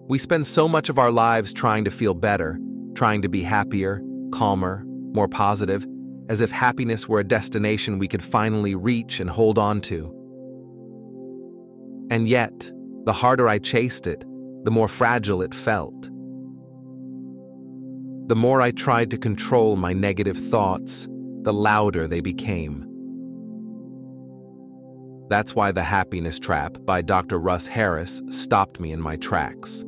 We spend so much of our lives trying to feel better, trying to be happier, calmer, more positive, as if happiness were a destination we could finally reach and hold on to. And yet, the harder I chased it, the more fragile it felt. The more I tried to control my negative thoughts, the louder they became. That's why The Happiness Trap by Dr. Russ Harris stopped me in my tracks.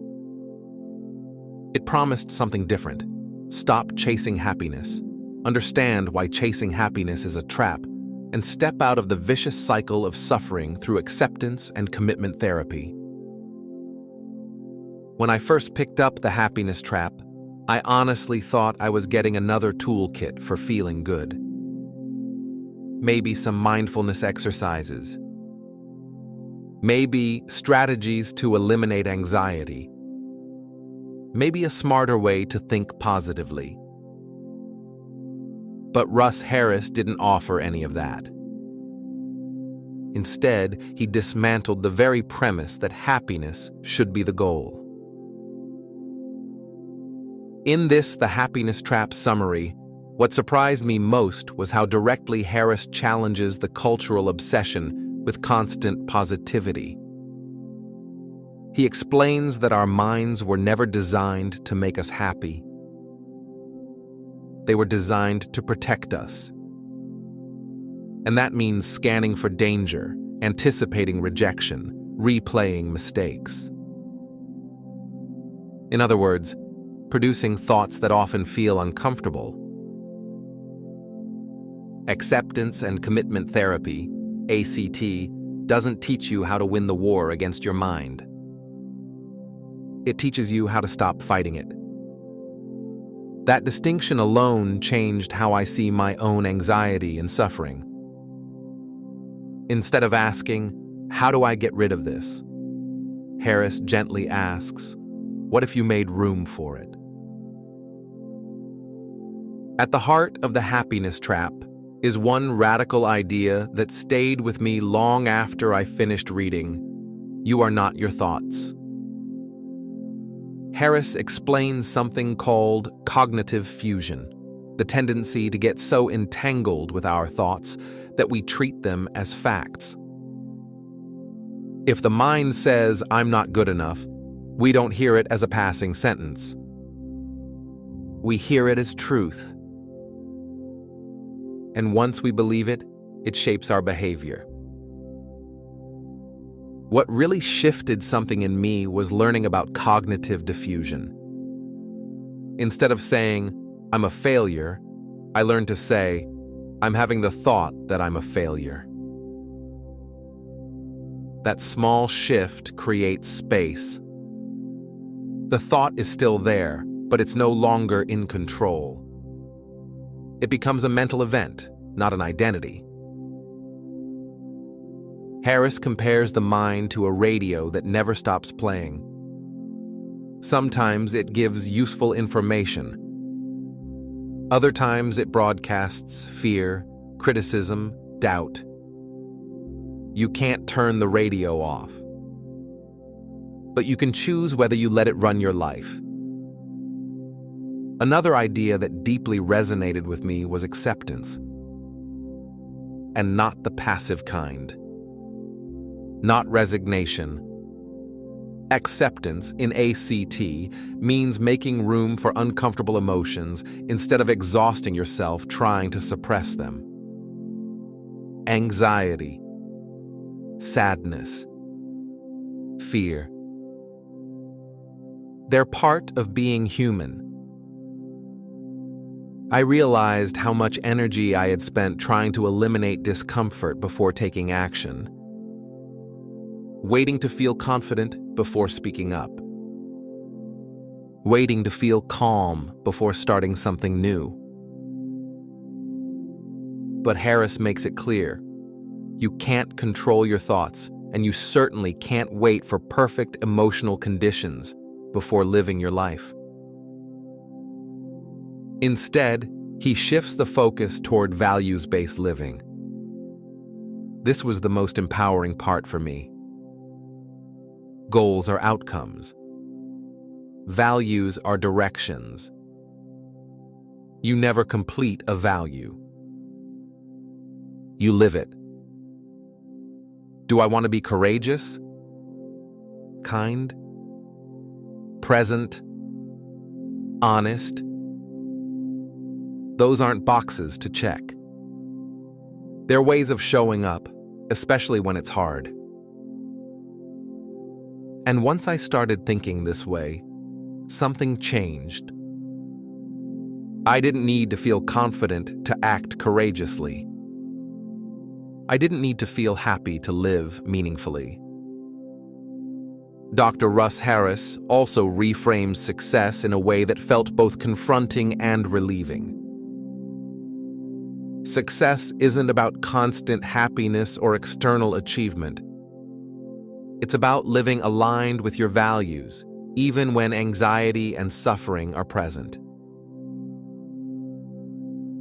It promised something different. Stop chasing happiness. Understand why chasing happiness is a trap, and step out of the vicious cycle of suffering through acceptance and commitment therapy. When I first picked up The Happiness Trap, I honestly thought I was getting another toolkit for feeling good. Maybe some mindfulness exercises. Maybe strategies to eliminate anxiety. Maybe a smarter way to think positively. But Russ Harris didn't offer any of that. Instead, he dismantled the very premise that happiness should be the goal. In this The Happiness Trap summary, what surprised me most was how directly Harris challenges the cultural obsession with constant positivity. He explains that our minds were never designed to make us happy. They were designed to protect us. And that means scanning for danger, anticipating rejection, replaying mistakes. In other words, producing thoughts that often feel uncomfortable. Acceptance and commitment therapy, ACT, doesn't teach you how to win the war against your mind. It teaches you how to stop fighting it. That distinction alone changed how I see my own anxiety and suffering. Instead of asking, "How do I get rid of this?" Harris gently asks, "What if you made room for it?" At the heart of The Happiness Trap is one radical idea that stayed with me long after I finished reading. You are not your thoughts. Harris explains something called cognitive fusion, the tendency to get so entangled with our thoughts that we treat them as facts. If the mind says, "I'm not good enough," we don't hear it as a passing sentence. We hear it as truth. And once we believe it, it shapes our behavior. What really shifted something in me was learning about cognitive diffusion. Instead of saying, "I'm a failure," I learned to say, "I'm having the thought that I'm a failure." That small shift creates space. The thought is still there, but it's no longer in control. It becomes a mental event, not an identity. Harris compares the mind to a radio that never stops playing. Sometimes it gives useful information. Other times it broadcasts fear, criticism, doubt. You can't turn the radio off. But you can choose whether you let it run your life. Another idea that deeply resonated with me was acceptance. And not the passive kind. Not resignation. Acceptance, in ACT, means making room for uncomfortable emotions instead of exhausting yourself trying to suppress them. Anxiety, sadness, fear. They're part of being human. I realized how much energy I had spent trying to eliminate discomfort before taking action. Waiting to feel confident before speaking up. Waiting to feel calm before starting something new. But Harris makes it clear, you can't control your thoughts, and you certainly can't wait for perfect emotional conditions before living your life. Instead, he shifts the focus toward values-based living. This was the most empowering part for me. Goals are outcomes. Values are directions. You never complete a value. You live it. Do I want to be courageous? Kind? Present? Honest? Those aren't boxes to check. They're ways of showing up, especially when it's hard. And once I started thinking this way, something changed. I didn't need to feel confident to act courageously. I didn't need to feel happy to live meaningfully. Dr. Russ Harris also reframes success in a way that felt both confronting and relieving. Success isn't about constant happiness or external achievement. It's about living aligned with your values, even when anxiety and suffering are present.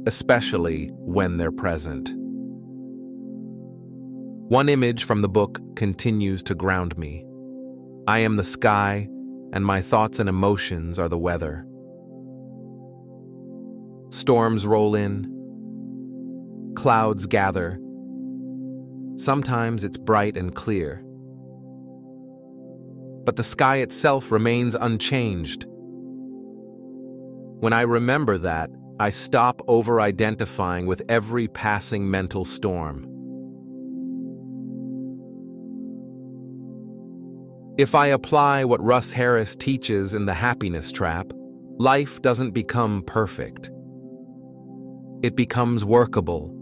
Especially when they're present. One image from the book continues to ground me. I am the sky, and my thoughts and emotions are the weather. Storms roll in. Clouds gather. Sometimes it's bright and clear. But the sky itself remains unchanged. When I remember that, I stop over-identifying with every passing mental storm. If I apply what Russ Harris teaches in The Happiness Trap, life doesn't become perfect. It becomes workable.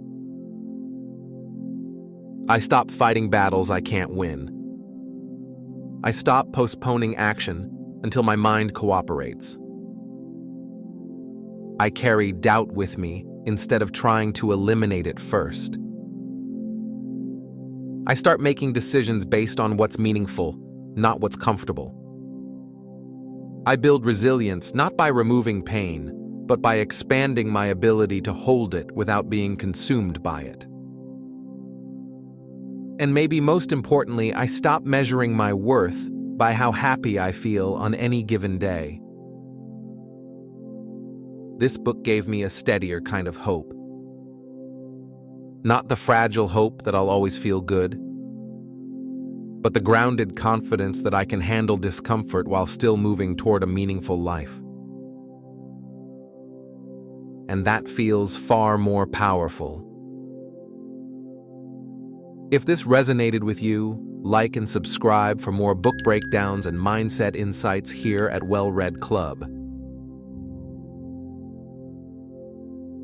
I stop fighting battles I can't win. I stop postponing action until my mind cooperates. I carry doubt with me instead of trying to eliminate it first. I start making decisions based on what's meaningful, not what's comfortable. I build resilience not by removing pain, but by expanding my ability to hold it without being consumed by it. And maybe most importantly, I stop measuring my worth by how happy I feel on any given day. This book gave me a steadier kind of hope. Not the fragile hope that I'll always feel good, but the grounded confidence that I can handle discomfort while still moving toward a meaningful life. And that feels far more powerful. If this resonated with you, like and subscribe for more book breakdowns and mindset insights here at WellReadClub.